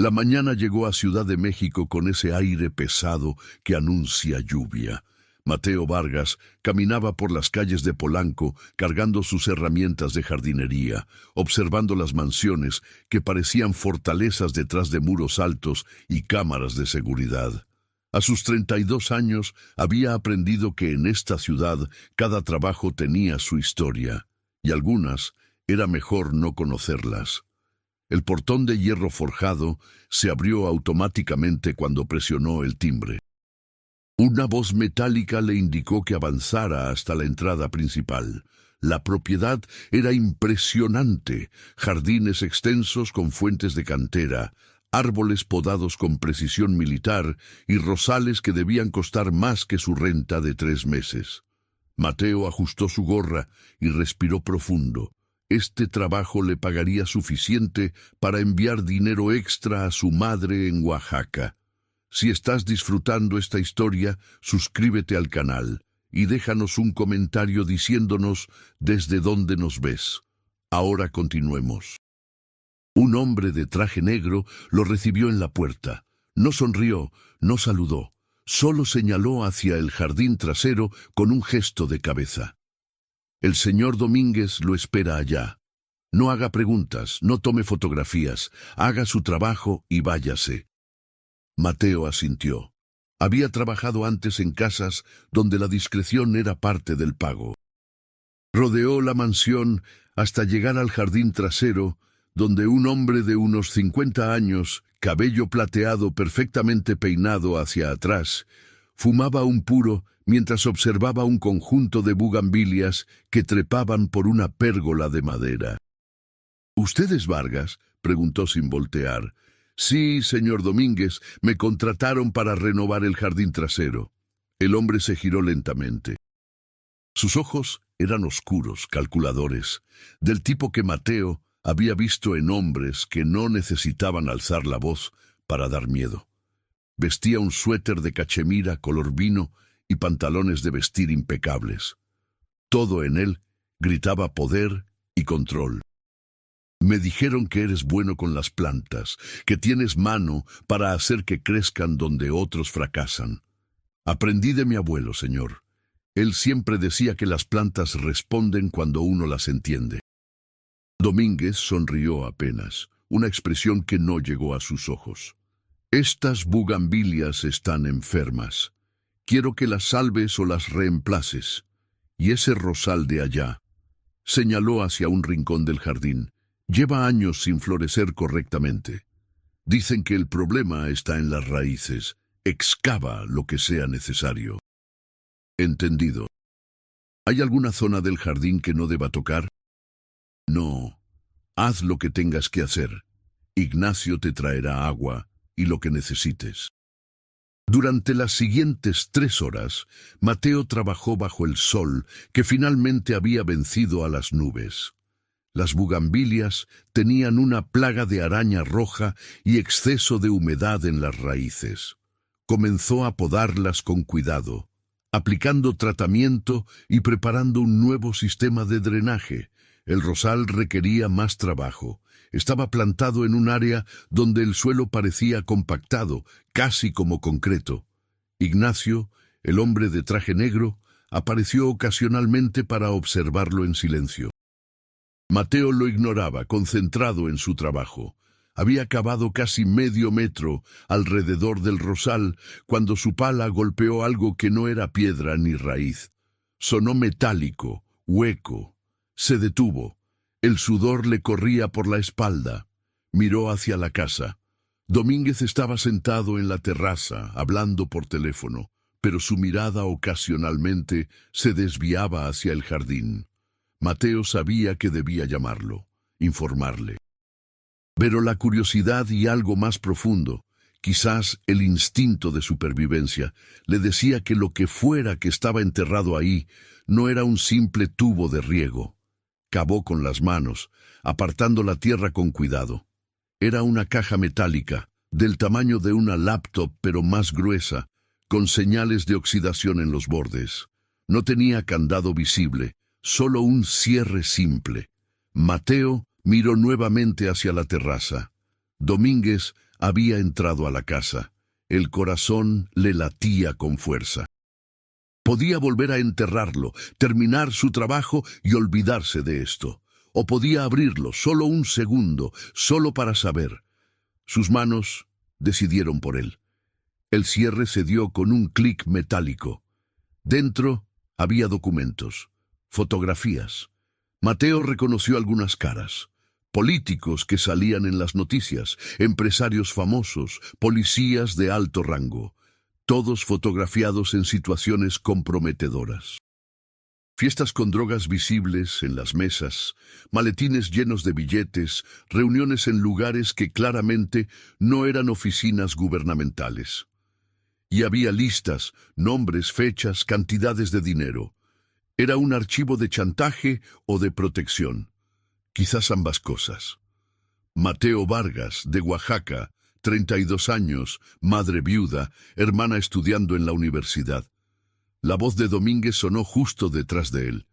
La mañana llegó a Ciudad de México con ese aire pesado que anuncia lluvia. Mateo Vargas caminaba por las calles de Polanco cargando sus herramientas de jardinería, observando las mansiones que parecían fortalezas detrás de muros altos y cámaras de seguridad. A sus 32 años había aprendido que en esta ciudad cada trabajo tenía su historia, y algunas era mejor no conocerlas. El portón de hierro forjado se abrió automáticamente cuando presionó el timbre. Una voz metálica le indicó que avanzara hasta la entrada principal. La propiedad era impresionante, jardines extensos con fuentes de cantera, árboles podados con precisión militar y rosales que debían costar más que su renta de 3 meses. Mateo ajustó su gorra y respiró profundo. Este trabajo le pagaría suficiente para enviar dinero extra a su madre en Oaxaca. Si estás disfrutando esta historia, suscríbete al canal y déjanos un comentario diciéndonos desde dónde nos ves. Ahora continuemos. Un hombre de traje negro lo recibió en la puerta. No sonrió, no saludó, solo señaló hacia el jardín trasero con un gesto de cabeza. El señor Domínguez lo espera allá. No haga preguntas, no tome fotografías, haga su trabajo y váyase. Mateo asintió. Había trabajado antes en casas donde la discreción era parte del pago. Rodeó la mansión hasta llegar al jardín trasero, donde un hombre de unos 50 años, cabello plateado perfectamente peinado hacia atrás, fumaba un puro mientras observaba un conjunto de bugambilias que trepaban por una pérgola de madera. —¿Usted es Vargas? —preguntó sin voltear. —Sí, señor Domínguez, me contrataron para renovar el jardín trasero. El hombre se giró lentamente. Sus ojos eran oscuros, calculadores, del tipo que Mateo había visto en hombres que no necesitaban alzar la voz para dar miedo. Vestía un suéter de cachemira color vino y pantalones de vestir impecables. Todo en él gritaba poder y control. Me dijeron que eres bueno con las plantas, que tienes mano para hacer que crezcan donde otros fracasan. Aprendí de mi abuelo, señor. Él siempre decía que las plantas responden cuando uno las entiende. Domínguez sonrió apenas, una expresión que no llegó a sus ojos. Estas bugambilias están enfermas. Quiero que las salves o las reemplaces. Y ese rosal de allá, señaló hacia un rincón del jardín, lleva años sin florecer correctamente. Dicen que el problema está en las raíces. Excava lo que sea necesario. Entendido. ¿Hay alguna zona del jardín que no deba tocar? No. Haz lo que tengas que hacer. Ignacio te traerá agua y lo que necesites. Durante las siguientes 3 horas, Mateo trabajó bajo el sol que finalmente había vencido a las nubes. Las bugambilias tenían una plaga de araña roja y exceso de humedad en las raíces. Comenzó a podarlas con cuidado, aplicando tratamiento y preparando un nuevo sistema de drenaje. El rosal requería más trabajo. Estaba plantado en un área donde el suelo parecía compactado, casi como concreto. Ignacio, el hombre de traje negro, apareció ocasionalmente para observarlo en silencio. Mateo lo ignoraba, concentrado en su trabajo. Había cavado casi medio metro alrededor del rosal cuando su pala golpeó algo que no era piedra ni raíz. Sonó metálico, hueco. Se detuvo. El sudor le corría por la espalda. Miró hacia la casa. Domínguez estaba sentado en la terraza, hablando por teléfono, pero su mirada ocasionalmente se desviaba hacia el jardín. Mateo sabía que debía llamarlo, informarle. Pero la curiosidad y algo más profundo, quizás el instinto de supervivencia, le decía que lo que fuera que estaba enterrado ahí no era un simple tubo de riego. Cavó con las manos, apartando la tierra con cuidado. Era una caja metálica, del tamaño de una laptop pero más gruesa, con señales de oxidación en los bordes. No tenía candado visible, solo un cierre simple. Mateo miró nuevamente hacia la terraza. Domínguez había entrado a la casa. El corazón le latía con fuerza. Podía volver a enterrarlo, terminar su trabajo y olvidarse de esto. O podía abrirlo solo un segundo, solo para saber. Sus manos decidieron por él. El cierre se dio con un clic metálico. Dentro había documentos, fotografías. Mateo reconoció algunas caras. Políticos que salían en las noticias, empresarios famosos, policías de alto rango, todos fotografiados en situaciones comprometedoras. Fiestas con drogas visibles en las mesas, maletines llenos de billetes, reuniones en lugares que claramente no eran oficinas gubernamentales. Y había listas, nombres, fechas, cantidades de dinero. Era un archivo de chantaje o de protección. Quizás ambas cosas. Mateo Vargas, de Oaxaca, 32 años, madre viuda, hermana estudiando en la universidad. La voz de Domínguez sonó justo detrás de él.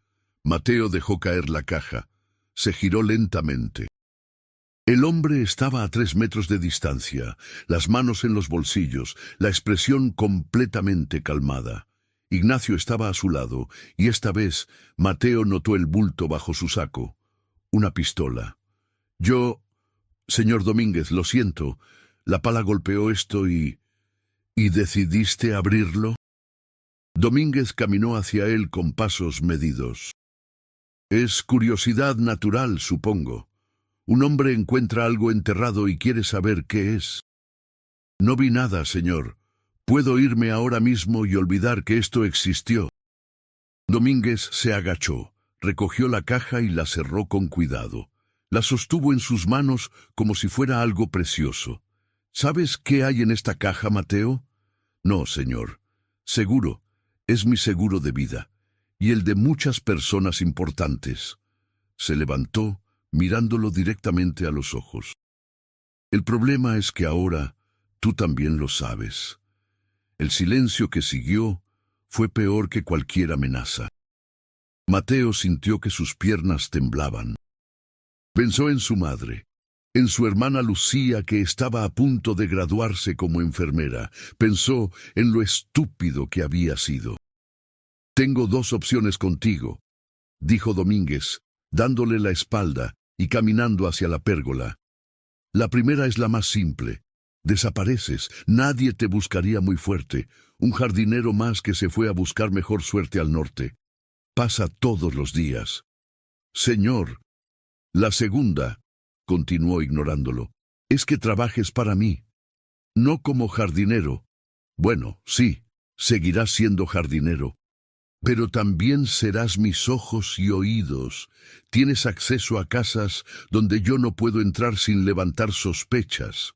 Mateo dejó caer la caja. Se giró lentamente. El hombre estaba a 3 metros de distancia, las manos en los bolsillos, la expresión completamente calmada. Ignacio estaba a su lado, y esta vez Mateo notó el bulto bajo su saco. Una pistola. Señor Domínguez, lo siento. La pala golpeó esto y decidiste abrirlo. Domínguez caminó hacia él con pasos medidos. Es curiosidad natural, supongo. Un hombre encuentra algo enterrado y quiere saber qué es. No vi nada, señor. Puedo irme ahora mismo y olvidar que esto existió. Domínguez se agachó, recogió la caja y la cerró con cuidado. La sostuvo en sus manos como si fuera algo precioso. ¿Sabes qué hay en esta caja, Mateo? No, señor. Seguro. Es mi seguro de vida. Y el de muchas personas importantes. Se levantó, mirándolo directamente a los ojos. El problema es que ahora tú también lo sabes. El silencio que siguió fue peor que cualquier amenaza. Mateo sintió que sus piernas temblaban. Pensó en su madre, en su hermana Lucía que estaba a punto de graduarse como enfermera. Pensó en lo estúpido que había sido. Tengo 2 opciones contigo, dijo Domínguez, dándole la espalda y caminando hacia la pérgola. La primera es la más simple. Desapareces, nadie te buscaría muy fuerte, un jardinero más que se fue a buscar mejor suerte al norte. Pasa todos los días. Señor. La segunda, continuó ignorándolo, es que trabajes para mí. No como jardinero. Bueno, sí, seguirás siendo jardinero. Pero también serás mis ojos y oídos. Tienes acceso a casas donde yo no puedo entrar sin levantar sospechas.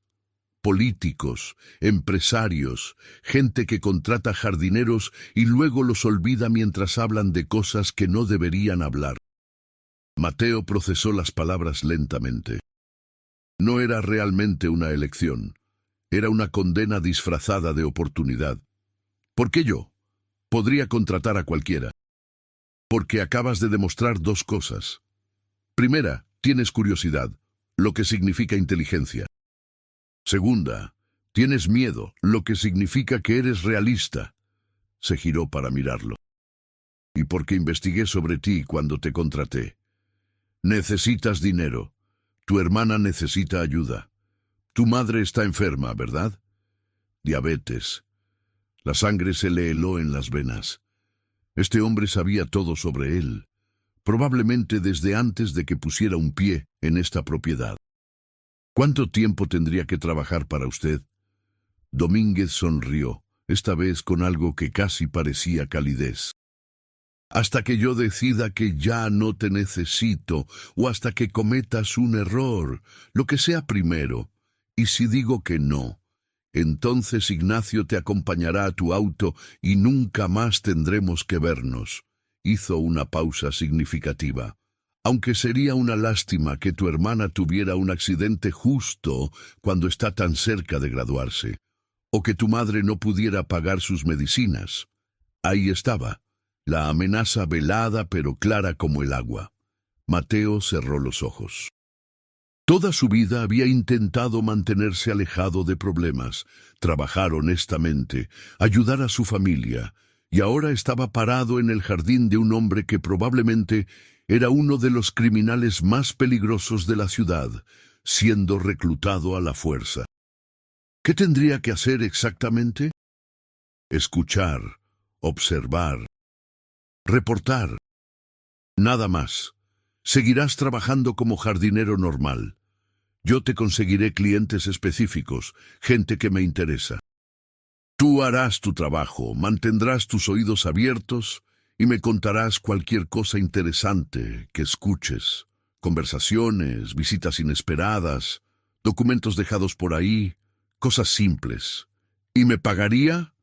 Políticos, empresarios, gente que contrata jardineros y luego los olvida mientras hablan de cosas que no deberían hablar. Mateo procesó las palabras lentamente. No era realmente una elección. Era una condena disfrazada de oportunidad. ¿Por qué yo? Podría contratar a cualquiera. Porque acabas de demostrar 2 cosas. Primera, tienes curiosidad, lo que significa inteligencia. Segunda, tienes miedo, lo que significa que eres realista. Se giró para mirarlo. Y porque investigué sobre ti cuando te contraté. Necesitas dinero. Tu hermana necesita ayuda. Tu madre está enferma, ¿verdad? Diabetes. La sangre se le heló en las venas. Este hombre sabía todo sobre él, probablemente desde antes de que pusiera un pie en esta propiedad. ¿Cuánto tiempo tendría que trabajar para usted? Domínguez sonrió, esta vez con algo que casi parecía calidez. Hasta que yo decida que ya no te necesito, o hasta que cometas un error, lo que sea primero. Y si digo que no, entonces Ignacio te acompañará a tu auto y nunca más tendremos que vernos. Hizo una pausa significativa. Aunque sería una lástima que tu hermana tuviera un accidente justo cuando está tan cerca de graduarse, o que tu madre no pudiera pagar sus medicinas. Ahí estaba, la amenaza velada pero clara como el agua. Mateo cerró los ojos. Toda su vida había intentado mantenerse alejado de problemas, trabajar honestamente, ayudar a su familia, y ahora estaba parado en el jardín de un hombre que probablemente era uno de los criminales más peligrosos de la ciudad, siendo reclutado a la fuerza. ¿Qué tendría que hacer exactamente? Escuchar, observar, reportar. Nada más. Seguirás trabajando como jardinero normal. Yo te conseguiré clientes específicos, gente que me interesa. Tú harás tu trabajo, mantendrás tus oídos abiertos y me contarás cualquier cosa interesante que escuches. Conversaciones, visitas inesperadas, documentos dejados por ahí, cosas simples. ¿Y me pagaría?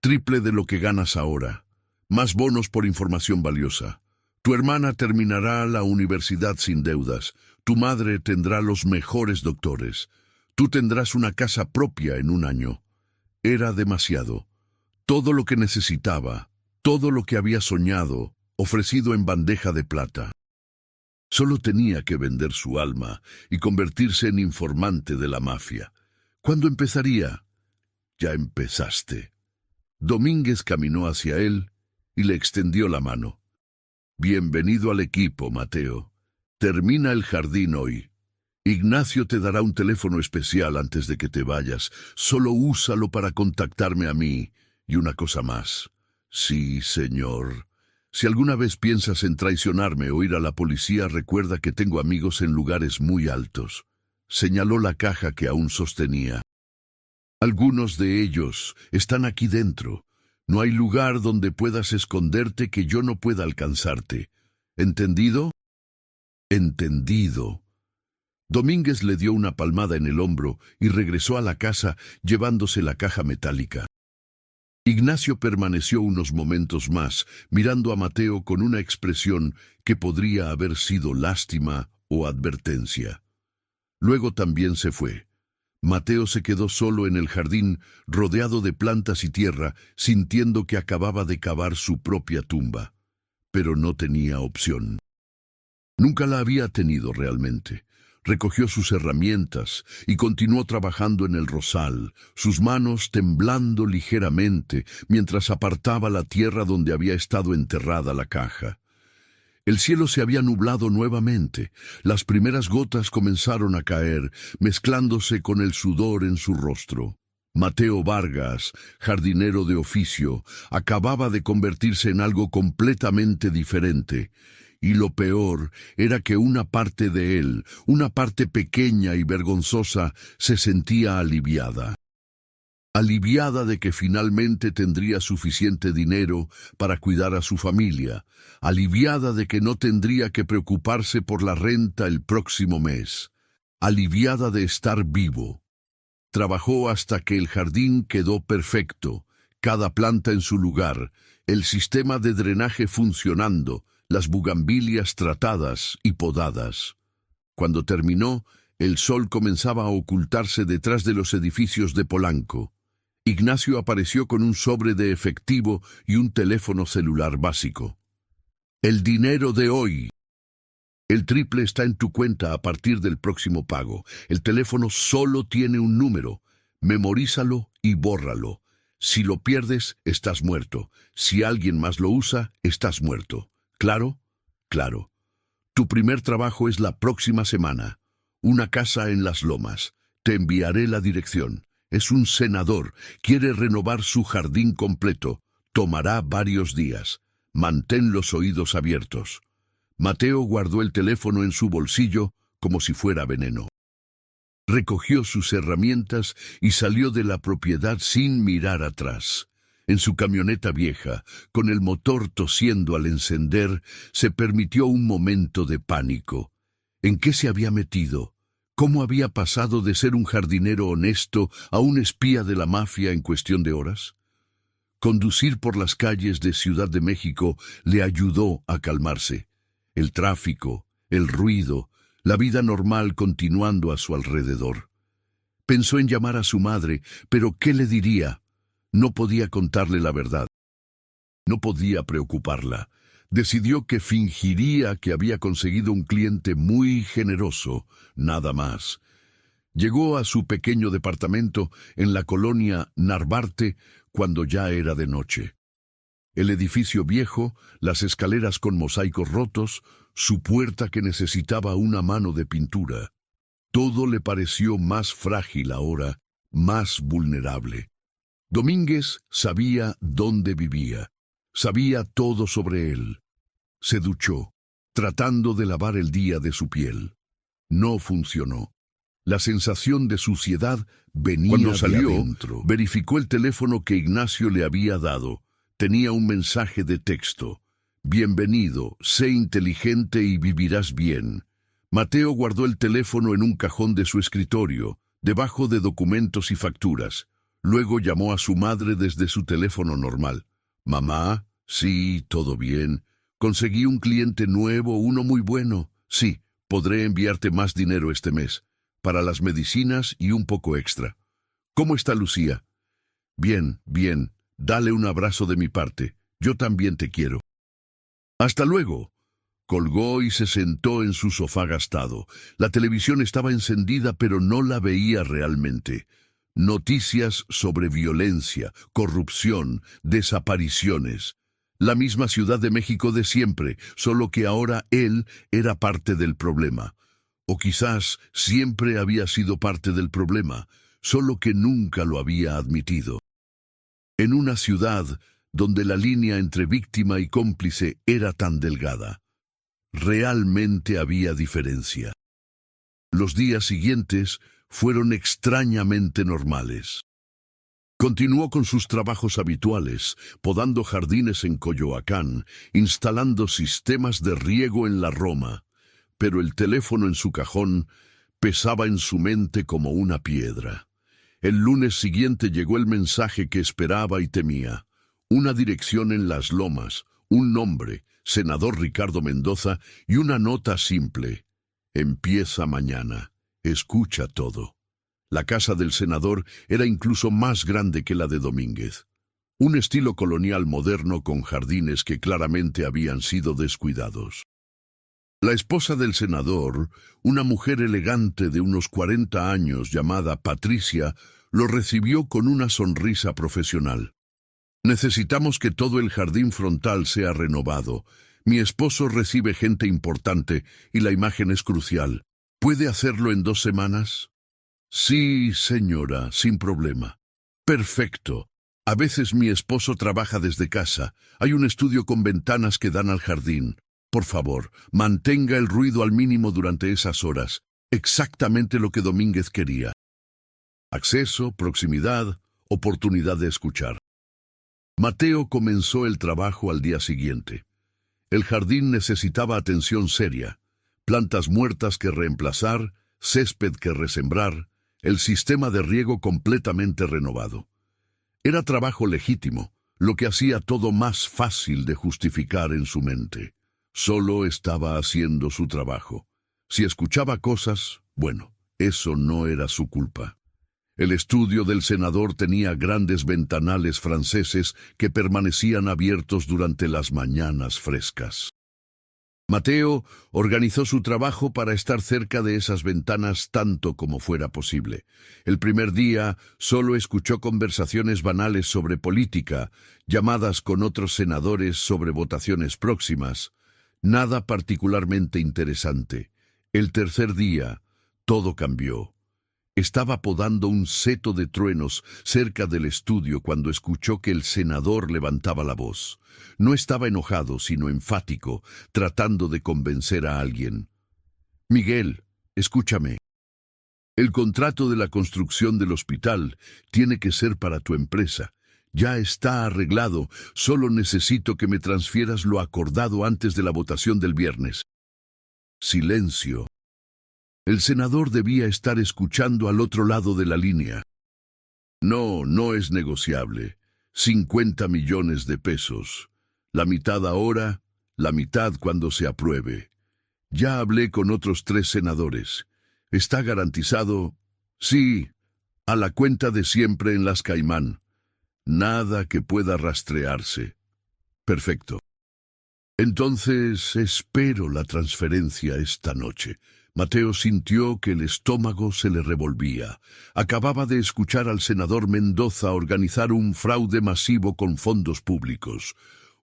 Triple de lo que ganas ahora. Más bonos por información valiosa. Tu hermana terminará la universidad sin deudas. Tu madre tendrá los mejores doctores. Tú tendrás una casa propia en un año. Era demasiado. Todo lo que necesitaba, todo lo que había soñado, ofrecido en bandeja de plata. Solo tenía que vender su alma y convertirse en informante de la mafia. ¿Cuándo empezaría? Ya empezaste. Domínguez caminó hacia él y le extendió la mano. Bienvenido al equipo, Mateo. Termina el jardín hoy. Ignacio te dará un teléfono especial antes de que te vayas. Solo úsalo para contactarme a mí. Y una cosa más. Sí, señor. Si alguna vez piensas en traicionarme o ir a la policía, recuerda que tengo amigos en lugares muy altos. Señaló la caja que aún sostenía. Algunos de ellos están aquí dentro. No hay lugar donde puedas esconderte que yo no pueda alcanzarte. ¿Entendido? Entendido. Domínguez le dio una palmada en el hombro y regresó a la casa llevándose la caja metálica. Ignacio permaneció unos momentos más, mirando a Mateo con una expresión que podría haber sido lástima o advertencia. Luego también se fue. Mateo se quedó solo en el jardín, rodeado de plantas y tierra, sintiendo que acababa de cavar su propia tumba. Pero no tenía opción. Nunca la había tenido realmente. Recogió sus herramientas y continuó trabajando en el rosal, sus manos temblando ligeramente mientras apartaba la tierra donde había estado enterrada la caja. El cielo se había nublado nuevamente. Las primeras gotas comenzaron a caer, mezclándose con el sudor en su rostro. Mateo Vargas, jardinero de oficio, acababa de convertirse en algo completamente diferente. Y lo peor era que una parte de él, una parte pequeña y vergonzosa, se sentía aliviada. Aliviada de que finalmente tendría suficiente dinero para cuidar a su familia, aliviada de que no tendría que preocuparse por la renta el próximo mes, aliviada de estar vivo. Trabajó hasta que el jardín quedó perfecto, cada planta en su lugar, el sistema de drenaje funcionando, las bugambilias tratadas y podadas. Cuando terminó, el sol comenzaba a ocultarse detrás de los edificios de Polanco. Ignacio apareció con un sobre de efectivo y un teléfono celular básico. El dinero de hoy. El triple está en tu cuenta a partir del próximo pago. El teléfono solo tiene un número. Memorízalo y bórralo. Si lo pierdes, estás muerto. Si alguien más lo usa, estás muerto. ¿Claro? Claro. Tu primer trabajo es la próxima semana. Una casa en Las Lomas. Te enviaré la dirección. Es un senador. Quiere renovar su jardín completo. Tomará varios días. Mantén los oídos abiertos. Mateo guardó el teléfono en su bolsillo como si fuera veneno. Recogió sus herramientas y salió de la propiedad sin mirar atrás. En su camioneta vieja, con el motor tosiendo al encender, se permitió un momento de pánico. ¿En qué se había metido? ¿Cómo había pasado de ser un jardinero honesto a un espía de la mafia en cuestión de horas? Conducir por las calles de Ciudad de México le ayudó a calmarse. El tráfico, el ruido, la vida normal continuando a su alrededor. Pensó en llamar a su madre, pero ¿qué le diría? No podía contarle la verdad. No podía preocuparla. Decidió que fingiría que había conseguido un cliente muy generoso, nada más. Llegó a su pequeño departamento en la colonia Narvarte cuando ya era de noche. El edificio viejo, las escaleras con mosaicos rotos, su puerta que necesitaba una mano de pintura. Todo le pareció más frágil ahora, más vulnerable. Domínguez sabía dónde vivía. Sabía todo sobre él. Se duchó, tratando de lavar el día de su piel. No funcionó. La sensación de suciedad venía Cuando salió, de adentro. Verificó el teléfono que Ignacio le había dado. Tenía un mensaje de texto. Bienvenido, sé inteligente y vivirás bien. Mateo guardó el teléfono en un cajón de su escritorio, debajo de documentos y facturas. Luego llamó a su madre desde su teléfono normal. Mamá, sí, todo bien. Conseguí un cliente nuevo, uno muy bueno. Sí, podré enviarte más dinero este mes, para las medicinas y un poco extra. ¿Cómo está Lucía? Bien, bien. Dale un abrazo de mi parte. Yo también te quiero. Hasta luego. Colgó y se sentó en su sofá gastado. La televisión estaba encendida, pero no la veía realmente. Noticias sobre violencia, corrupción, desapariciones. La misma Ciudad de México de siempre, solo que ahora él era parte del problema. O quizás siempre había sido parte del problema, solo que nunca lo había admitido. En una ciudad donde la línea entre víctima y cómplice era tan delgada. Realmente había diferencia. Los días siguientes fueron extrañamente normales. Continuó con sus trabajos habituales, podando jardines en Coyoacán, instalando sistemas de riego en la Roma, pero el teléfono en su cajón pesaba en su mente como una piedra. El lunes siguiente llegó el mensaje que esperaba y temía. Una dirección en Las Lomas, un nombre, senador Ricardo Mendoza, y una nota simple. Empieza mañana. Escucha todo. La casa del senador era incluso más grande que la de Domínguez. Un estilo colonial moderno con jardines que claramente habían sido descuidados. La esposa del senador, una mujer elegante de unos 40 años llamada Patricia, lo recibió con una sonrisa profesional. Necesitamos que todo el jardín frontal sea renovado. Mi esposo recibe gente importante y la imagen es crucial. ¿Puede hacerlo en 2 semanas? Sí, señora, sin problema. Perfecto. A veces mi esposo trabaja desde casa. Hay un estudio con ventanas que dan al jardín. Por favor, mantenga el ruido al mínimo durante esas horas. Exactamente lo que Domínguez quería. Acceso, proximidad, oportunidad de escuchar. Mateo comenzó el trabajo al día siguiente. El jardín necesitaba atención seria. Plantas muertas que reemplazar, césped que resembrar, el sistema de riego completamente renovado. Era trabajo legítimo, lo que hacía todo más fácil de justificar en su mente. Solo estaba haciendo su trabajo. Si escuchaba cosas, bueno, eso no era su culpa. El estudio del senador tenía grandes ventanales franceses que permanecían abiertos durante las mañanas frescas. Mateo organizó su trabajo para estar cerca de esas ventanas tanto como fuera posible. El primer día solo escuchó conversaciones banales sobre política, llamadas con otros senadores sobre votaciones próximas. Nada particularmente interesante. El tercer día, todo cambió. Estaba podando un seto de truenos cerca del estudio cuando escuchó que el senador levantaba la voz. No estaba enojado, sino enfático, tratando de convencer a alguien. Miguel, escúchame. El contrato de la construcción del hospital tiene que ser para tu empresa. Ya está arreglado, solo necesito que me transfieras lo acordado antes de la votación del viernes. Silencio. El senador debía estar escuchando al otro lado de la línea. No, no es negociable. 50 millones de pesos. La mitad ahora, la mitad cuando se apruebe. Ya hablé con otros 3 senadores. Está garantizado, sí, a la cuenta de siempre en Las Caimán. Nada que pueda rastrearse. Perfecto. Entonces espero la transferencia esta noche. Mateo sintió que el estómago se le revolvía. Acababa de escuchar al senador Mendoza organizar un fraude masivo con fondos públicos.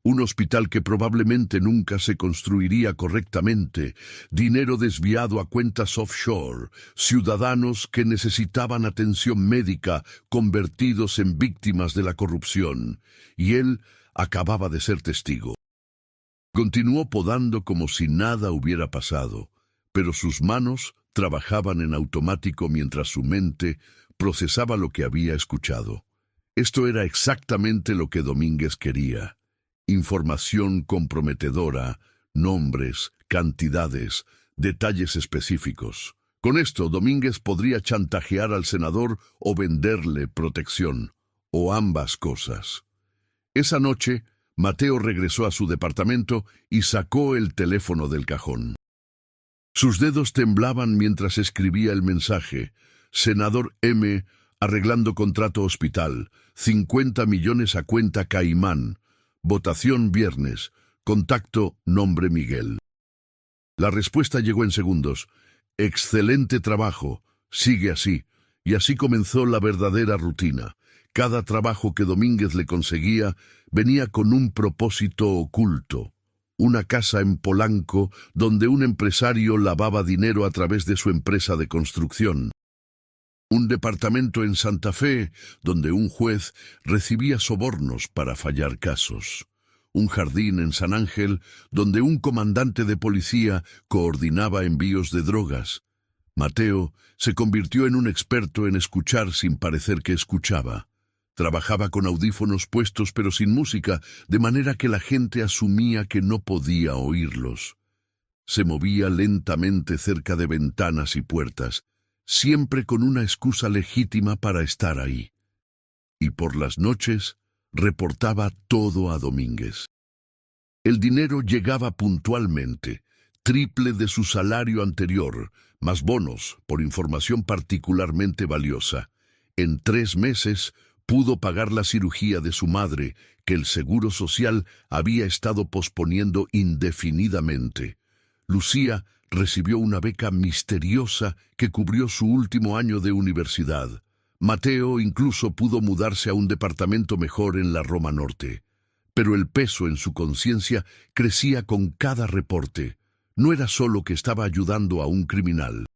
Un hospital que probablemente nunca se construiría correctamente, dinero desviado a cuentas offshore, ciudadanos que necesitaban atención médica convertidos en víctimas de la corrupción. Y él acababa de ser testigo. Continuó podando como si nada hubiera pasado, pero sus manos trabajaban en automático mientras su mente procesaba lo que había escuchado. Esto era exactamente lo que Domínguez quería. Información comprometedora, nombres, cantidades, detalles específicos. Con esto, Domínguez podría chantajear al senador o venderle protección, o ambas cosas. Esa noche, Mateo regresó a su departamento y sacó el teléfono del cajón. Sus dedos temblaban mientras escribía el mensaje. Senador M, arreglando contrato hospital, 50 millones a cuenta Caimán. Votación viernes. Contacto nombre Miguel. La respuesta llegó en segundos. Excelente trabajo. Sigue así. Y así comenzó la verdadera rutina. Cada trabajo que Domínguez le conseguía venía con un propósito oculto. Una casa en Polanco donde un empresario lavaba dinero a través de su empresa de construcción. Un departamento en Santa Fe donde un juez recibía sobornos para fallar casos. Un jardín en San Ángel donde un comandante de policía coordinaba envíos de drogas. Mateo se convirtió en un experto en escuchar sin parecer que escuchaba. Trabajaba con audífonos puestos pero sin música, de manera que la gente asumía que no podía oírlos. Se movía lentamente cerca de ventanas y puertas, siempre con una excusa legítima para estar ahí. Y por las noches reportaba todo a Domínguez. El dinero llegaba puntualmente, triple de su salario anterior, más bonos por información particularmente valiosa. En 3 meses pudo pagar la cirugía de su madre, que el Seguro Social había estado posponiendo indefinidamente. Lucía recibió una beca misteriosa que cubrió su último año de universidad. Mateo incluso pudo mudarse a un departamento mejor en la Roma Norte. Pero el peso en su conciencia crecía con cada reporte. No era solo que estaba ayudando a un criminal.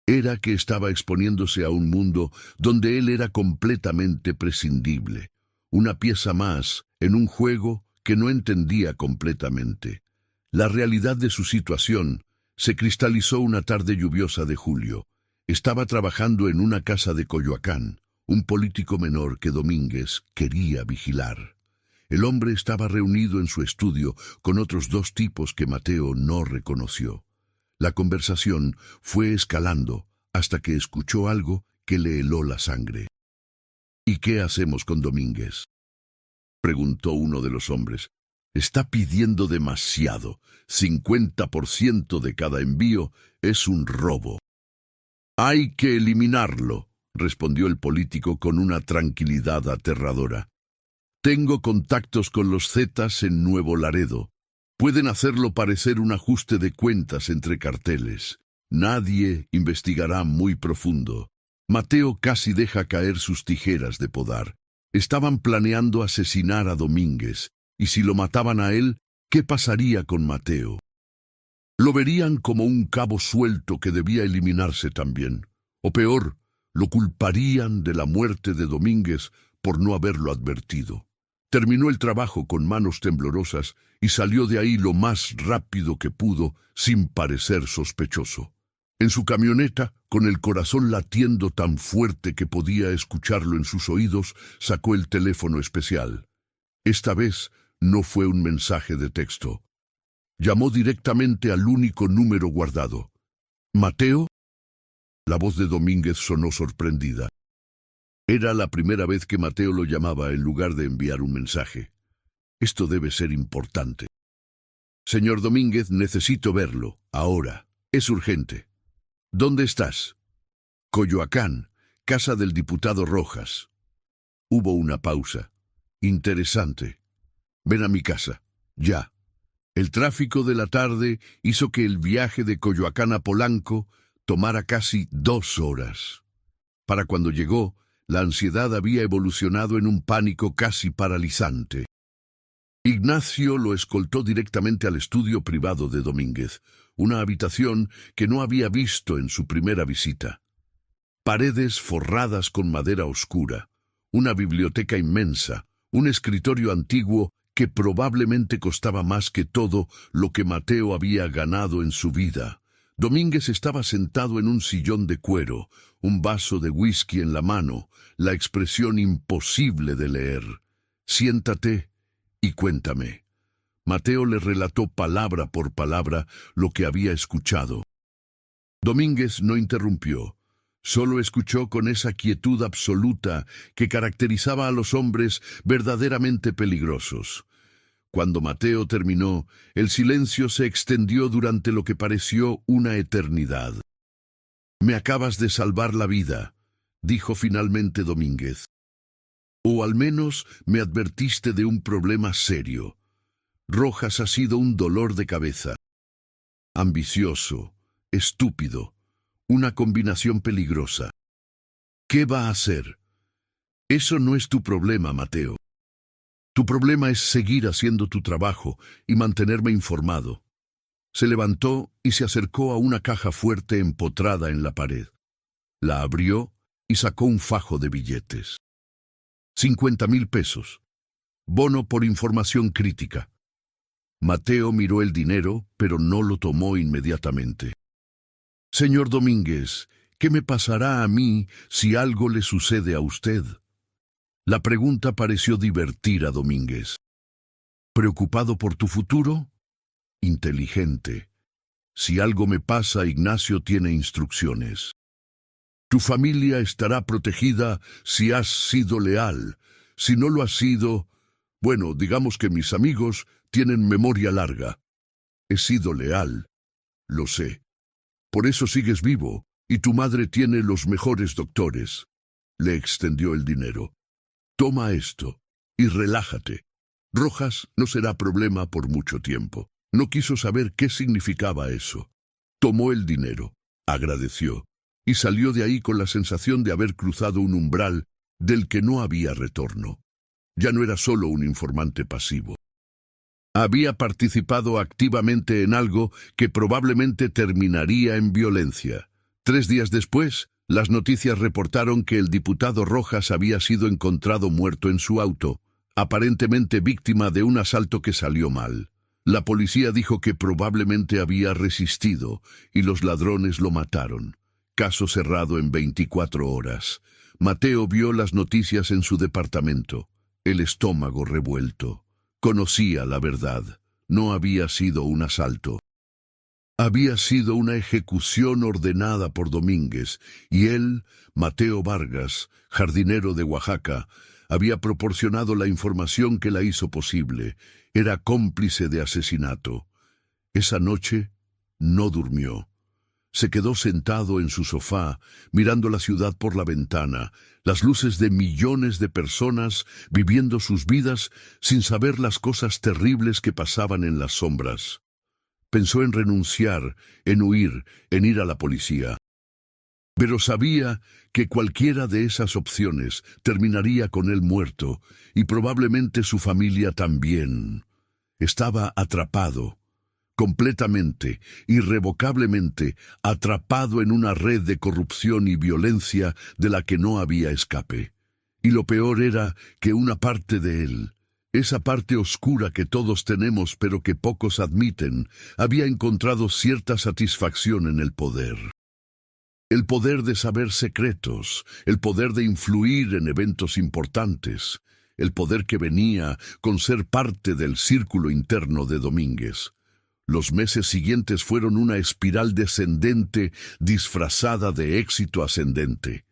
Era que estaba exponiéndose a un mundo donde él era completamente prescindible, una pieza más en un juego que no entendía completamente. La realidad de su situación se cristalizó una tarde lluviosa de julio. Estaba trabajando en una casa de Coyoacán, un político menor que Domínguez quería vigilar. El hombre estaba reunido en su estudio con otros 2 tipos que Mateo no reconoció. La conversación fue escalando hasta que escuchó algo que le heló la sangre. ¿Y qué hacemos con Domínguez?, preguntó uno de los hombres. Está pidiendo demasiado. 50% de cada envío es un robo. Hay que eliminarlo, respondió el político con una tranquilidad aterradora. Tengo contactos con los Zetas en Nuevo Laredo. Pueden hacerlo parecer un ajuste de cuentas entre carteles. Nadie investigará muy profundo. Mateo casi deja caer sus tijeras de podar. Estaban planeando asesinar a Domínguez, y si lo mataban a él, ¿qué pasaría con Mateo? Lo verían como un cabo suelto que debía eliminarse también. O peor, lo culparían de la muerte de Domínguez por no haberlo advertido. Terminó el trabajo con manos temblorosas y salió de ahí lo más rápido que pudo, sin parecer sospechoso. En su camioneta, con el corazón latiendo tan fuerte que podía escucharlo en sus oídos, sacó el teléfono especial. Esta vez no fue un mensaje de texto. Llamó directamente al único número guardado. ¿Mateo? La voz de Domínguez sonó sorprendida. Era la primera vez que Mateo lo llamaba en lugar de enviar un mensaje. Esto debe ser importante. Señor Domínguez, necesito verlo, ahora. Es urgente. ¿Dónde estás? Coyoacán, casa del diputado Rojas. Hubo una pausa. Interesante. Ven a mi casa. Ya. El tráfico de la tarde hizo que el viaje de Coyoacán a Polanco tomara casi 2 horas. Para cuando llegó, la ansiedad había evolucionado en un pánico casi paralizante. Ignacio lo escoltó directamente al estudio privado de Domínguez, una habitación que no había visto en su primera visita. Paredes forradas con madera oscura, una biblioteca inmensa, un escritorio antiguo que probablemente costaba más que todo lo que Mateo había ganado en su vida. Domínguez estaba sentado en un sillón de cuero, un vaso de whisky en la mano, la expresión imposible de leer. «Siéntate y cuéntame». Mateo le relató palabra por palabra lo que había escuchado. Domínguez no interrumpió. Solo escuchó con esa quietud absoluta que caracterizaba a los hombres verdaderamente peligrosos. Cuando Mateo terminó, el silencio se extendió durante lo que pareció una eternidad. «Me acabas de salvar la vida», dijo finalmente Domínguez. «O al menos me advertiste de un problema serio. Rojas ha sido un dolor de cabeza. Ambicioso, estúpido, una combinación peligrosa. ¿Qué va a hacer? Eso no es tu problema, Mateo. Tu problema es seguir haciendo tu trabajo y mantenerme informado». Se levantó y se acercó a una caja fuerte empotrada en la pared. La abrió y sacó un fajo de billetes. 50,000 pesos. Bono por información crítica. Mateo miró el dinero, pero no lo tomó inmediatamente. «Señor Domínguez, ¿qué me pasará a mí si algo le sucede a usted?» La pregunta pareció divertir a Domínguez. «¿Preocupado por tu futuro?» «Inteligente. Si algo me pasa, Ignacio tiene instrucciones. Tu familia estará protegida si has sido leal. Si no lo has sido, bueno, digamos que mis amigos tienen memoria larga. He sido leal, lo sé. Por eso sigues vivo, y tu madre tiene los mejores doctores». Le extendió el dinero. «Toma esto y relájate. Rojas no será problema por mucho tiempo». No quiso saber qué significaba eso. Tomó el dinero, agradeció, y salió de ahí con la sensación de haber cruzado un umbral del que no había retorno. Ya no era solo un informante pasivo. Había participado activamente en algo que probablemente terminaría en violencia. 3 días después, las noticias reportaron que el diputado Rojas había sido encontrado muerto en su auto, aparentemente víctima de un asalto que salió mal. La policía dijo que probablemente había resistido y los ladrones lo mataron. Caso cerrado en 24 horas. Mateo vio las noticias en su departamento, el estómago revuelto. Conocía la verdad. No había sido un asalto. Había sido una ejecución ordenada por Domínguez, y él, Mateo Vargas, jardinero de Oaxaca, había proporcionado la información que la hizo posible. Era cómplice de asesinato. Esa noche no durmió. Se quedó sentado en su sofá, mirando la ciudad por la ventana, las luces de millones de personas viviendo sus vidas sin saber las cosas terribles que pasaban en las sombras. Pensó en renunciar, en huir, en ir a la policía. Pero sabía que cualquiera de esas opciones terminaría con él muerto, y probablemente su familia también. Estaba atrapado, completamente, irrevocablemente, atrapado en una red de corrupción y violencia de la que no había escape. Y lo peor era que una parte de él, esa parte oscura que todos tenemos pero que pocos admiten, había encontrado cierta satisfacción en el poder. El poder de saber secretos, el poder de influir en eventos importantes, el poder que venía con ser parte del círculo interno de Domínguez. Los meses siguientes fueron una espiral descendente disfrazada de éxito ascendente.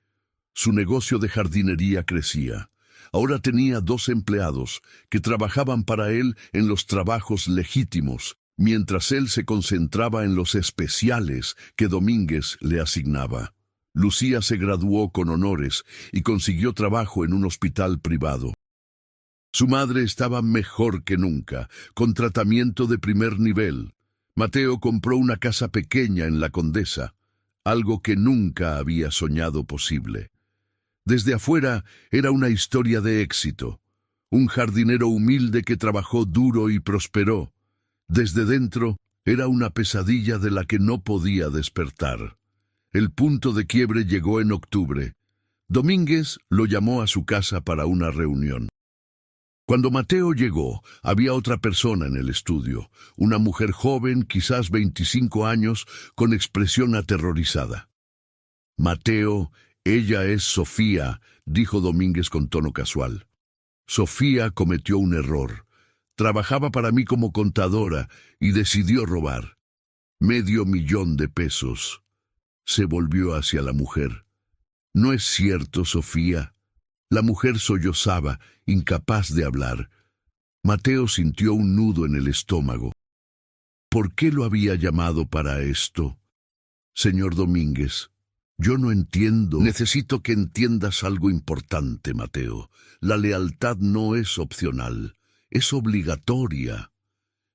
Su negocio de jardinería crecía. Ahora tenía 2 empleados que trabajaban para él en los trabajos legítimos, mientras él se concentraba en los especiales que Domínguez le asignaba. Lucía se graduó con honores y consiguió trabajo en un hospital privado. Su madre estaba mejor que nunca, con tratamiento de primer nivel. Mateo compró una casa pequeña en La Condesa, algo que nunca había soñado posible. Desde afuera era una historia de éxito. Un jardinero humilde que trabajó duro y prosperó. Desde dentro era una pesadilla de la que no podía despertar. El punto de quiebre llegó en octubre. Domínguez lo llamó a su casa para una reunión. Cuando Mateo llegó, había otra persona en el estudio, una mujer joven, quizás 25 años, con expresión aterrorizada. «Mateo, ella es Sofía», dijo Domínguez con tono casual. «Sofía cometió un error. Trabajaba para mí como contadora y decidió robar. $500,000. Se volvió hacia la mujer. «¿No es cierto, Sofía?». La mujer sollozaba, incapaz de hablar. Mateo sintió un nudo en el estómago. ¿Por qué lo había llamado para esto? «Señor Domínguez, yo no entiendo». «Necesito que entiendas algo importante, Mateo. La lealtad no es opcional, es obligatoria».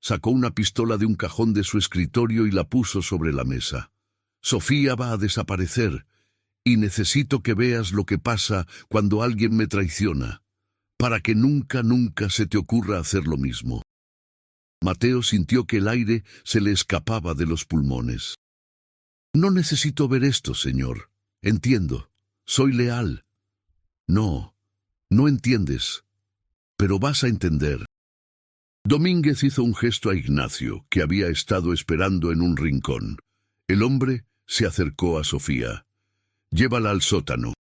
Sacó una pistola de un cajón de su escritorio y la puso sobre la mesa. «Sofía va a desaparecer. Y necesito que veas lo que pasa cuando alguien me traiciona, para que nunca se te ocurra hacer lo mismo». Mateo sintió que el aire se le escapaba de los pulmones. «No necesito ver esto, señor. Entiendo. Soy leal». «No, no entiendes. Pero vas a entender». Domínguez hizo un gesto a Ignacio, que había estado esperando en un rincón. El hombre se acercó a Sofía. «Llévala al sótano».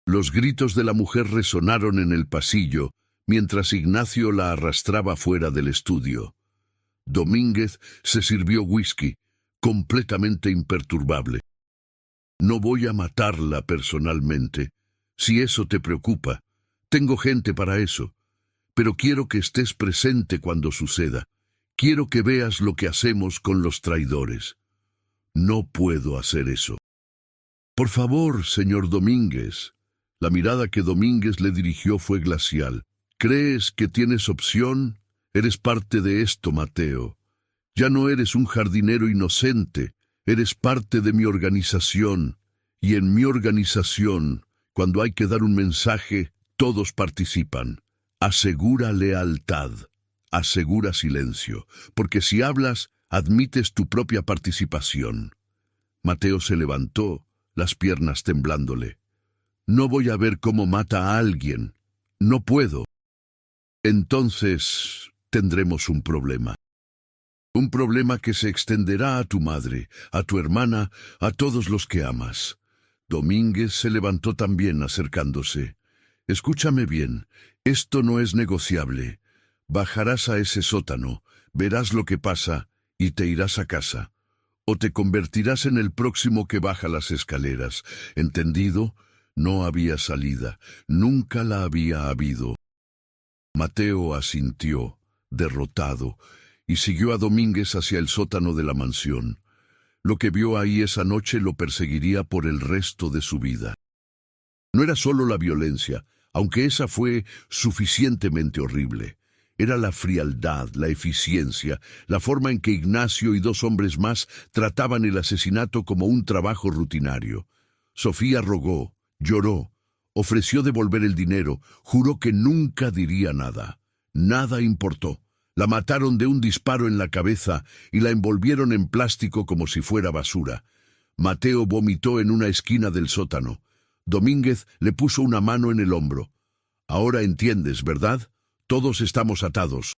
Los gritos de la mujer resonaron en el pasillo, mientras Ignacio la arrastraba fuera del estudio. Domínguez se sirvió whisky, completamente imperturbable. «No voy a matarla personalmente, si eso te preocupa. Tengo gente para eso. Pero quiero que estés presente cuando suceda. Quiero que veas lo que hacemos con los traidores». «No puedo hacer eso». «Por favor, señor Domínguez». La mirada que Domínguez le dirigió fue glacial. «¿Crees que tienes opción? Eres parte de esto, Mateo. Ya no eres un jardinero inocente, eres parte de mi organización. Y en mi organización, cuando hay que dar un mensaje, todos participan. Asegura lealtad, asegura silencio, porque si hablas, admites tu propia participación». Mateo se levantó, las piernas temblándole. «No voy a ver cómo mata a alguien. No puedo». «Entonces tendremos un problema. Un problema que se extenderá a tu madre, a tu hermana, a todos los que amas». Domínguez se levantó también, acercándose. «Escúchame bien, esto no es negociable. Bajarás a ese sótano, verás lo que pasa y te irás a casa. O te convertirás en el próximo que baja las escaleras. ¿Entendido?». No había salida, nunca la había habido. Mateo asintió, derrotado, y siguió a Domínguez hacia el sótano de la mansión. Lo que vio ahí esa noche lo perseguiría por el resto de su vida. No era solo la violencia, aunque esa fue suficientemente horrible. Era la frialdad, la eficiencia, la forma en que Ignacio y 2 hombres más trataban el asesinato como un trabajo rutinario. Sofía rogó, lloró, ofreció devolver el dinero, juró que nunca diría nada. Nada importó. La mataron de un disparo en la cabeza y la envolvieron en plástico como si fuera basura. Mateo vomitó en una esquina del sótano. Domínguez le puso una mano en el hombro. «Ahora entiendes, ¿verdad? Todos estamos atados.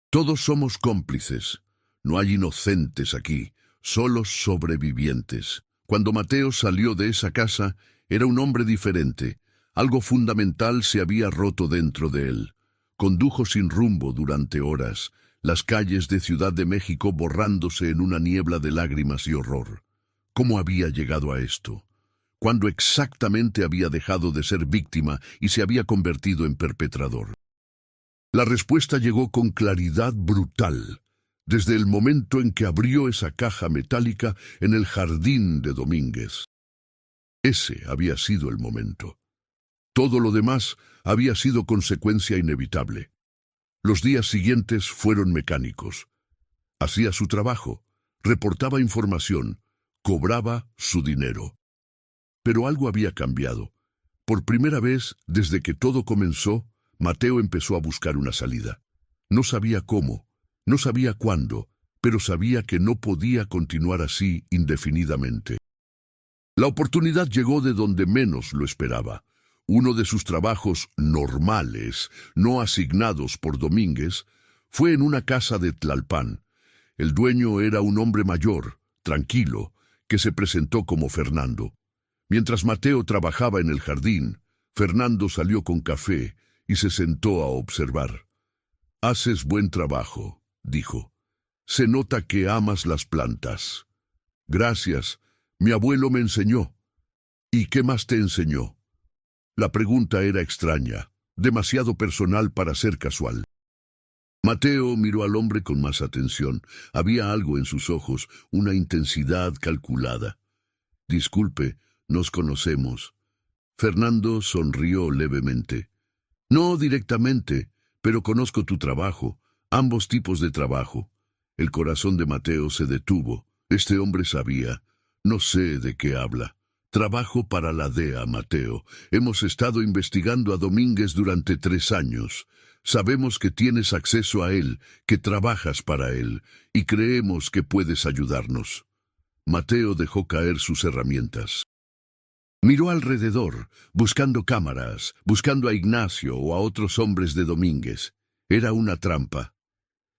Todos somos cómplices. No hay inocentes aquí, solo sobrevivientes». Cuando Mateo salió de esa casa, era un hombre diferente. Algo fundamental se había roto dentro de él. Condujo sin rumbo durante horas, las calles de Ciudad de México borrándose en una niebla de lágrimas y horror. ¿Cómo había llegado a esto? ¿Cuándo exactamente había dejado de ser víctima y se había convertido en perpetrador? La respuesta llegó con claridad brutal, desde el momento en que abrió esa caja metálica en el jardín de Domínguez. Ese había sido el momento. Todo lo demás había sido consecuencia inevitable. Los días siguientes fueron mecánicos. Hacía su trabajo, reportaba información, cobraba su dinero. Pero algo había cambiado. Por primera vez, desde que todo comenzó, Mateo empezó a buscar una salida. No sabía cómo, no sabía cuándo, pero sabía que no podía continuar así indefinidamente. La oportunidad llegó de donde menos lo esperaba. Uno de sus trabajos normales, no asignados por Domínguez, fue en una casa de Tlalpan. El dueño era un hombre mayor, tranquilo, que se presentó como Fernando. Mientras Mateo trabajaba en el jardín, Fernando salió con café y se sentó a observar. «Haces buen trabajo», dijo. «Se nota que amas las plantas». «Gracias, mi abuelo me enseñó». «¿Y qué más te enseñó?» La pregunta era extraña, demasiado personal para ser casual. Mateo miró al hombre con más atención. Había algo en sus ojos, una intensidad calculada. «Disculpe, nos conocemos». Fernando sonrió levemente. «No directamente, pero conozco tu trabajo, ambos tipos de trabajo». El corazón de Mateo se detuvo. Este hombre sabía. «No sé de qué habla». «Trabajo para la DEA, Mateo. Hemos estado investigando a Domínguez durante 3 años. Sabemos que tienes acceso a él, que trabajas para él, y creemos que puedes ayudarnos». Mateo dejó caer sus herramientas. Miró alrededor, buscando cámaras, buscando a Ignacio o a otros hombres de Domínguez. Era una trampa.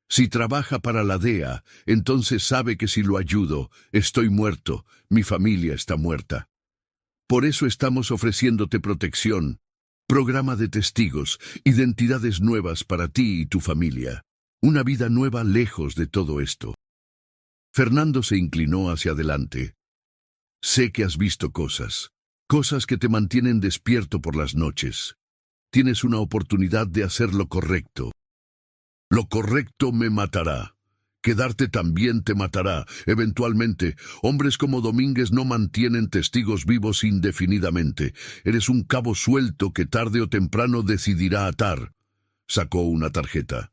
Si trabaja para la DEA, entonces sabe que si lo ayudo, estoy muerto, mi familia está muerta. Por eso estamos ofreciéndote protección, programa de testigos, identidades nuevas para ti y tu familia. Una vida nueva lejos de todo esto. Fernando se inclinó hacia adelante. «Sé que has visto cosas que te mantienen despierto por las noches. Tienes una oportunidad de hacer lo correcto». «Lo correcto me matará. Quedarte también te matará. Eventualmente, hombres como Domínguez no mantienen testigos vivos indefinidamente. Eres un cabo suelto que tarde o temprano decidirá atar». Sacó una tarjeta.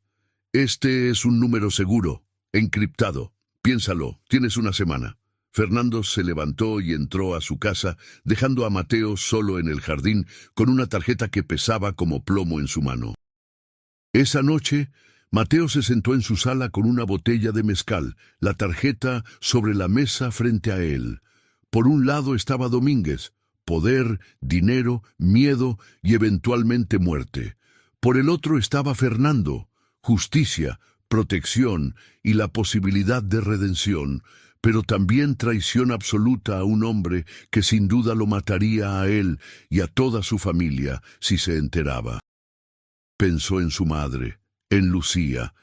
«Este es un número seguro, encriptado. Piénsalo, tienes una semana». Fernando se levantó y entró a su casa, dejando a Mateo solo en el jardín con una tarjeta que pesaba como plomo en su mano. Esa noche, Mateo se sentó en su sala con una botella de mezcal, la tarjeta sobre la mesa frente a él. Por un lado estaba Domínguez, poder, dinero, miedo y eventualmente muerte. Por el otro estaba Fernando, justicia, protección y la posibilidad de redención, pero también traición absoluta a un hombre que sin duda lo mataría a él y a toda su familia si se enteraba. Pensó en su madre, en Lucía,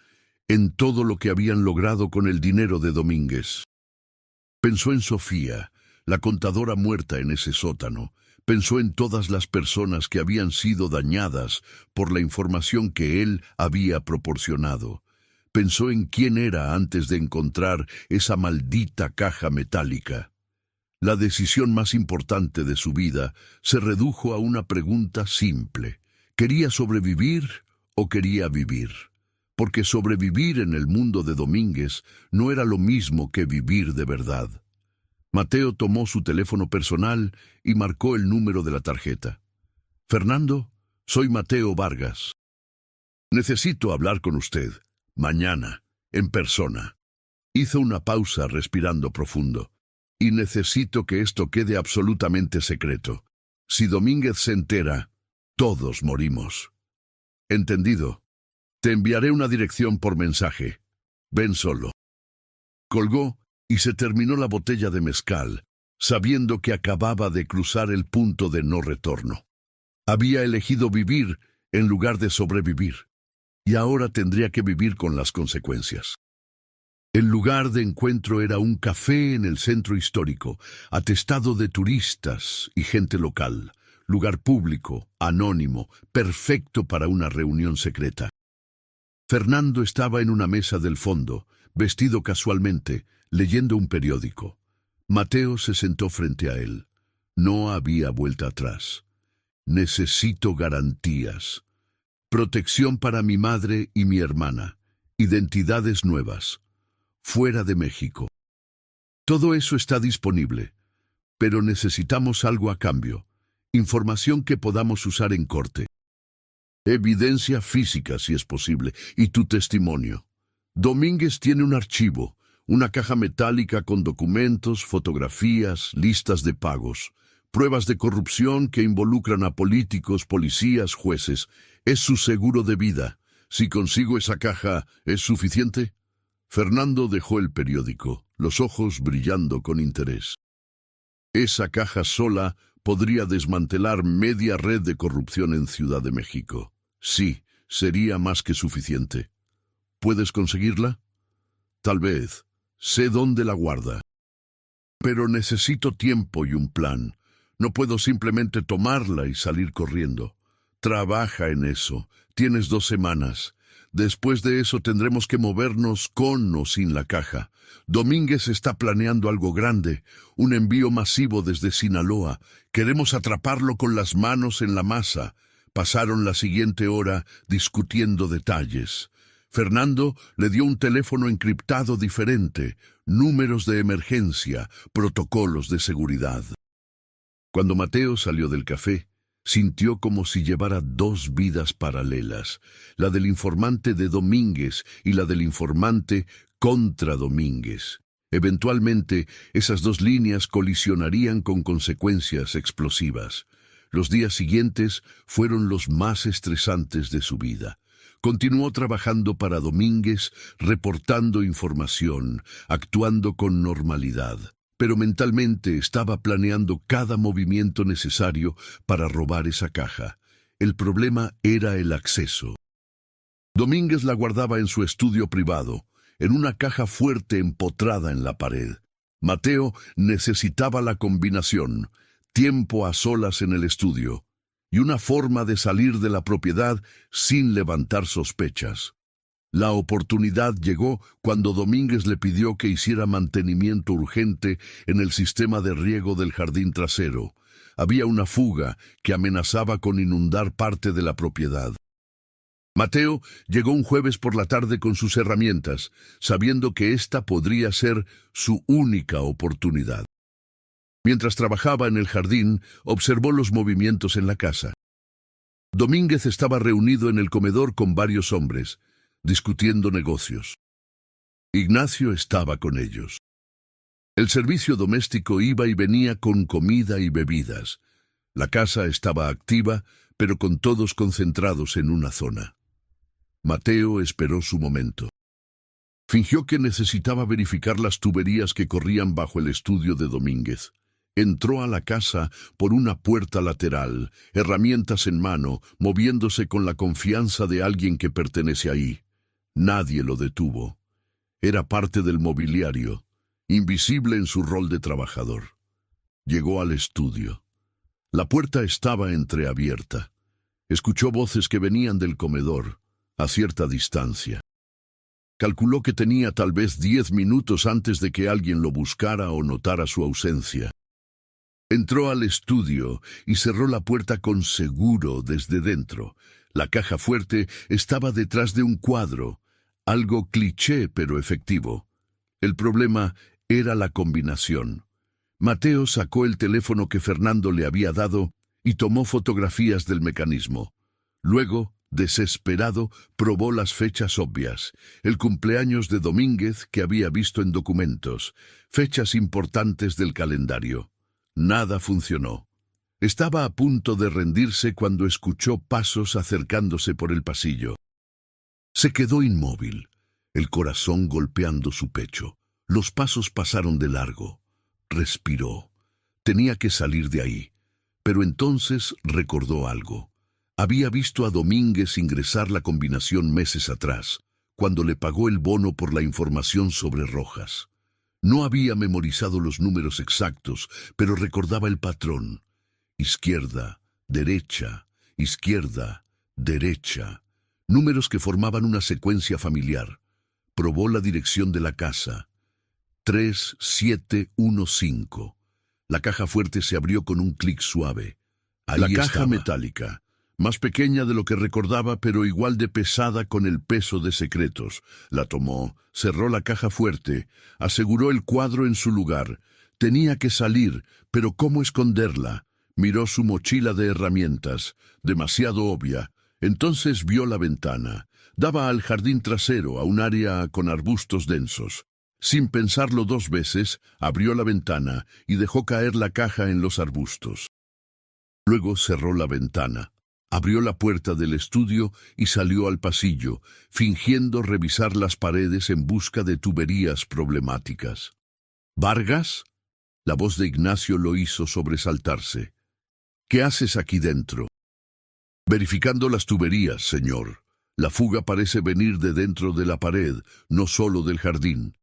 en todo lo que habían logrado con el dinero de Domínguez. Pensó en Sofía, la contadora muerta en ese sótano. Pensó en todas las personas que habían sido dañadas por la información que él había proporcionado. Pensó en quién era antes de encontrar esa maldita caja metálica. La decisión más importante de su vida se redujo a una pregunta simple. ¿Quería sobrevivir o quería vivir? Porque sobrevivir en el mundo de Domínguez no era lo mismo que vivir de verdad. Mateo tomó su teléfono personal y marcó el número de la tarjeta. «Fernando, soy Mateo Vargas. Necesito hablar con usted. Mañana, en persona». Hizo una pausa respirando profundo. «Y necesito que esto quede absolutamente secreto. Si Domínguez se entera, todos morimos». «Entendido. Te enviaré una dirección por mensaje. Ven solo». Colgó y se terminó la botella de mezcal, sabiendo que acababa de cruzar el punto de no retorno. Había elegido vivir en lugar de sobrevivir, y ahora tendría que vivir con las consecuencias. El lugar de encuentro era un café en el centro histórico, atestado de turistas y gente local. Lugar público, anónimo, perfecto para una reunión secreta. Fernando estaba en una mesa del fondo, vestido casualmente, leyendo un periódico. Mateo se sentó frente a él. No había vuelta atrás. Necesito garantías. Protección para mi madre y mi hermana. Identidades nuevas. Fuera de México. Todo eso está disponible, pero necesitamos algo a cambio. Información que podamos usar en corte. Evidencia física, si es posible, y tu testimonio. Domínguez tiene un archivo, una caja metálica con documentos, fotografías, listas de pagos, pruebas de corrupción que involucran a políticos, policías, jueces. Es su seguro de vida. Si consigo esa caja, ¿es suficiente? Fernando dejó el periódico, los ojos brillando con interés. Esa caja sola podría desmantelar media red de corrupción en Ciudad de México. Sí, sería más que suficiente. ¿Puedes conseguirla? Tal vez. Sé dónde la guarda. Pero necesito tiempo y un plan. No puedo simplemente tomarla y salir corriendo. Trabaja en eso. Tienes 2 semanas. Después de eso tendremos que movernos con o sin la caja. Domínguez está planeando algo grande, un envío masivo desde Sinaloa. Queremos atraparlo con las manos en la masa. Pasaron la siguiente hora discutiendo detalles. Fernando le dio un teléfono encriptado diferente, números de emergencia, protocolos de seguridad. Cuando Mateo salió del café, sintió como si llevara 2 vidas paralelas, la del informante de Domínguez y la del informante contra Domínguez. Eventualmente, esas 2 líneas colisionarían con consecuencias explosivas. Los días siguientes fueron los más estresantes de su vida. Continuó trabajando para Domínguez, reportando información, actuando con normalidad. Pero mentalmente estaba planeando cada movimiento necesario para robar esa caja. El problema era el acceso. Domínguez la guardaba en su estudio privado, en una caja fuerte empotrada en la pared. Mateo necesitaba la combinación, tiempo a solas en el estudio, y una forma de salir de la propiedad sin levantar sospechas. La oportunidad llegó cuando Domínguez le pidió que hiciera mantenimiento urgente en el sistema de riego del jardín trasero. Había una fuga que amenazaba con inundar parte de la propiedad. Mateo llegó un jueves por la tarde con sus herramientas, sabiendo que esta podría ser su única oportunidad. Mientras trabajaba en el jardín, observó los movimientos en la casa. Domínguez estaba reunido en el comedor con varios hombres, discutiendo negocios. Ignacio estaba con ellos. El servicio doméstico iba y venía con comida y bebidas. La casa estaba activa, pero con todos concentrados en una zona. Mateo esperó su momento. Fingió que necesitaba verificar las tuberías que corrían bajo el estudio de Domínguez. Entró a la casa por una puerta lateral, herramientas en mano, moviéndose con la confianza de alguien que pertenece ahí. Nadie lo detuvo. Era parte del mobiliario, invisible en su rol de trabajador. Llegó al estudio. La puerta estaba entreabierta. Escuchó voces que venían del comedor, a cierta distancia. Calculó que tenía tal vez 10 minutos antes de que alguien lo buscara o notara su ausencia. Entró al estudio y cerró la puerta con seguro desde dentro. La caja fuerte estaba detrás de un cuadro, algo cliché pero efectivo. El problema era la combinación. Mateo sacó el teléfono que Fernando le había dado y tomó fotografías del mecanismo. Luego, desesperado, probó las fechas obvias, el cumpleaños de Domínguez que había visto en documentos, fechas importantes del calendario. Nada funcionó. Estaba a punto de rendirse cuando escuchó pasos acercándose por el pasillo. Se quedó inmóvil, el corazón golpeando su pecho. Los pasos pasaron de largo. Respiró. Tenía que salir de ahí. Pero entonces recordó algo. Había visto a Domínguez ingresar la combinación meses atrás, cuando le pagó el bono por la información sobre Rojas. No había memorizado los números exactos, pero recordaba el patrón. Izquierda, derecha, izquierda, derecha. Números que formaban una secuencia familiar. Probó la dirección de la casa. 3715. La caja fuerte se abrió con un clic suave. La caja metálica, más pequeña de lo que recordaba, pero igual de pesada con el peso de secretos. La tomó, cerró la caja fuerte, aseguró el cuadro en su lugar. Tenía que salir, pero ¿cómo esconderla? Miró su mochila de herramientas, demasiado obvia. Entonces vio la ventana. Daba al jardín trasero, a un área con arbustos densos. Sin pensarlo dos veces, abrió la ventana y dejó caer la caja en los arbustos. Luego cerró la ventana. Abrió la puerta del estudio y salió al pasillo, fingiendo revisar las paredes en busca de tuberías problemáticas. ¿Vargas? La voz de Ignacio lo hizo sobresaltarse. ¿Qué haces aquí dentro? Verificando las tuberías, señor. La fuga parece venir de dentro de la pared, no solo del jardín.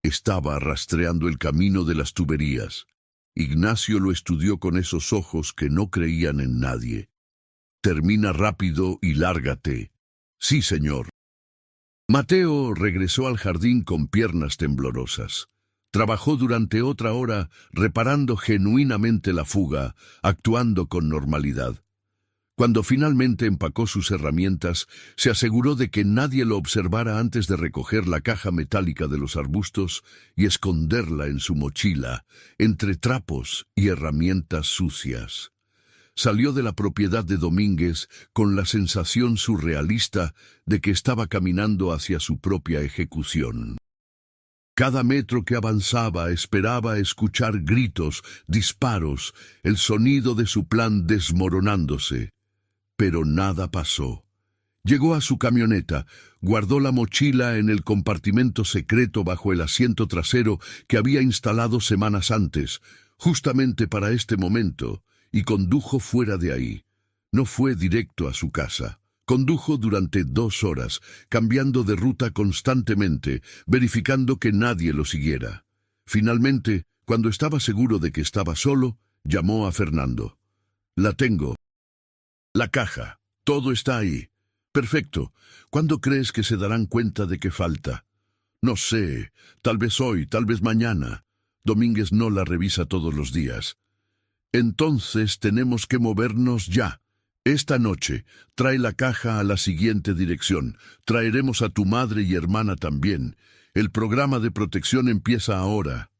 Estaba rastreando el camino de las tuberías. Ignacio lo estudió con esos ojos que no creían en nadie. Termina rápido y lárgate. Sí, señor. Mateo regresó al jardín con piernas temblorosas. Trabajó durante otra hora reparando genuinamente la fuga, actuando con normalidad. Cuando finalmente empacó sus herramientas, se aseguró de que nadie lo observara antes de recoger la caja metálica de los arbustos y esconderla en su mochila, entre trapos y herramientas sucias. Salió de la propiedad de Domínguez con la sensación surrealista de que estaba caminando hacia su propia ejecución. Cada metro que avanzaba esperaba escuchar gritos, disparos, el sonido de su plan desmoronándose. Pero nada pasó. Llegó a su camioneta, guardó la mochila en el compartimento secreto bajo el asiento trasero que había instalado semanas antes, justamente para este momento, y condujo fuera de ahí. No fue directo a su casa. Condujo durante 2 horas, cambiando de ruta constantemente, verificando que nadie lo siguiera. Finalmente, cuando estaba seguro de que estaba solo, llamó a Fernando. La tengo. La caja. Todo está ahí. Perfecto. ¿Cuándo crees que se darán cuenta de que falta? No sé. Tal vez hoy, tal vez mañana. Domínguez no la revisa todos los días. Entonces tenemos que movernos ya. Esta noche, trae la caja a la siguiente dirección. Traeremos a tu madre y hermana también. El programa de protección empieza ahora.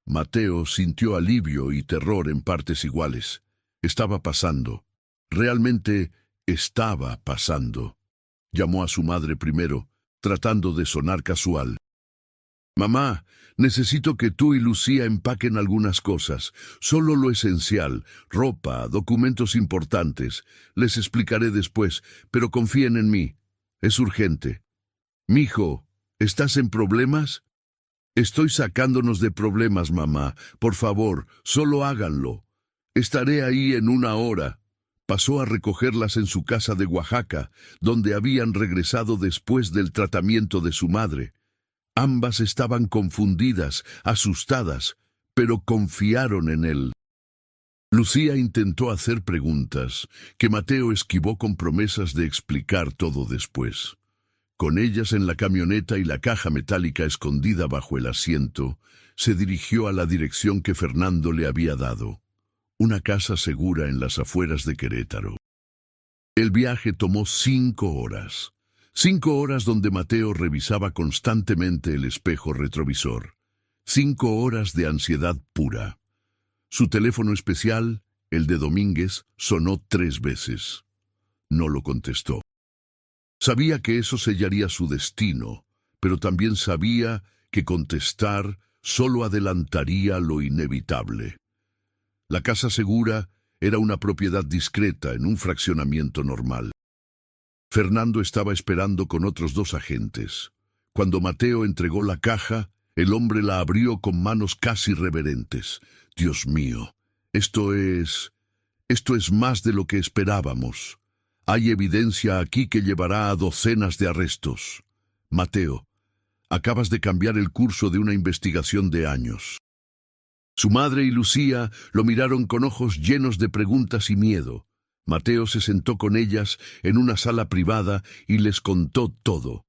Mateo sintió alivio y terror en partes iguales. Estaba pasando. Realmente estaba pasando. Llamó a su madre primero, tratando de sonar casual. Mamá, necesito que tú y Lucía empaquen algunas cosas, solo lo esencial, ropa, documentos importantes. Les explicaré después, pero confíen en mí. Es urgente. Mijo, ¿estás en problemas? Estoy sacándonos de problemas, mamá. Por favor, solo háganlo. Estaré ahí en 1 hora. Pasó a recogerlas en su casa de Oaxaca, donde habían regresado después del tratamiento de su madre. Ambas estaban confundidas, asustadas, pero confiaron en él. Lucía intentó hacer preguntas, que Mateo esquivó con promesas de explicar todo después. Con ellas en la camioneta y la caja metálica escondida bajo el asiento, se dirigió a la dirección que Fernando le había dado. Una casa segura en las afueras de Querétaro. El viaje tomó 5 horas. 5 horas donde Mateo revisaba constantemente el espejo retrovisor. 5 horas de ansiedad pura. Su teléfono especial, el de Domínguez, sonó 3 veces. No lo contestó. Sabía que eso sellaría su destino, pero también sabía que contestar solo adelantaría lo inevitable. La casa segura era una propiedad discreta en un fraccionamiento normal. Fernando estaba esperando con otros 2 agentes. Cuando Mateo entregó la caja, el hombre la abrió con manos casi reverentes. Dios mío, esto es más de lo que esperábamos. Hay evidencia aquí que llevará a docenas de arrestos. Mateo, acabas de cambiar el curso de una investigación de años. Su madre y Lucía lo miraron con ojos llenos de preguntas y miedo. Mateo se sentó con ellas en una sala privada y les contó todo.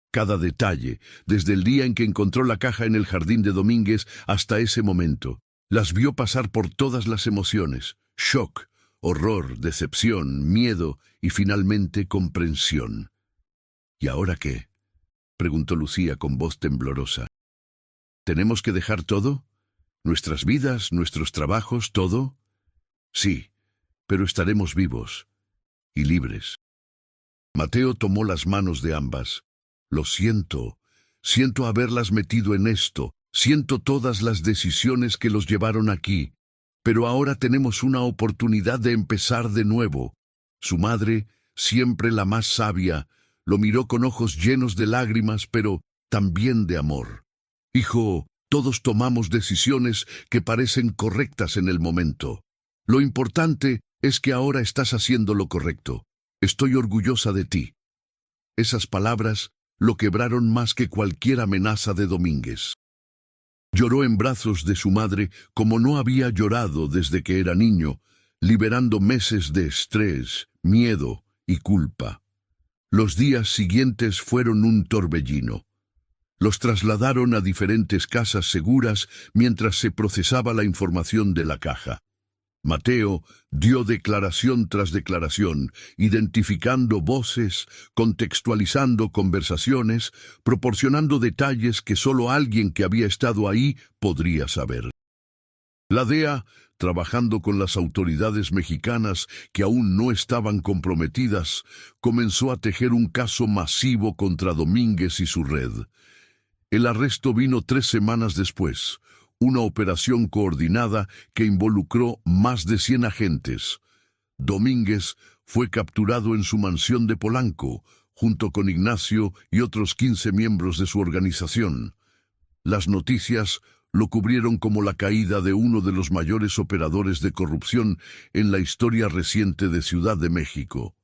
Cada detalle, desde el día en que encontró la caja en el jardín de Domínguez hasta ese momento. Las vio pasar por todas las emociones: shock, horror, decepción, miedo y finalmente comprensión. ¿Y ahora qué?, preguntó Lucía con voz temblorosa. ¿Tenemos que dejar todo? ¿Nuestras vidas, nuestros trabajos, todo? Sí, pero estaremos vivos y libres. Mateo tomó las manos de ambas. Lo siento, siento haberlas metido en esto, siento todas las decisiones que los llevaron aquí, pero ahora tenemos una oportunidad de empezar de nuevo. Su madre, siempre la más sabia, lo miró con ojos llenos de lágrimas, pero también de amor. Hijo, todos tomamos decisiones que parecen correctas en el momento. Lo importante es que ahora estás haciendo lo correcto. Estoy orgullosa de ti. Esas palabras lo quebraron más que cualquier amenaza de Domínguez. Lloró en brazos de su madre como no había llorado desde que era niño, liberando meses de estrés, miedo y culpa. Los días siguientes fueron un torbellino. Los trasladaron a diferentes casas seguras mientras se procesaba la información de la caja. Mateo dio declaración tras declaración, identificando voces, contextualizando conversaciones, proporcionando detalles que solo alguien que había estado ahí podría saber. La DEA, trabajando con las autoridades mexicanas que aún no estaban comprometidas, comenzó a tejer un caso masivo contra Domínguez y su red. El arresto vino 3 semanas después, una operación coordinada que involucró más de 100 agentes. Domínguez fue capturado en su mansión de Polanco, junto con Ignacio y otros 15 miembros de su organización. Las noticias lo cubrieron como la caída de uno de los mayores operadores de corrupción en la historia reciente de Ciudad de México.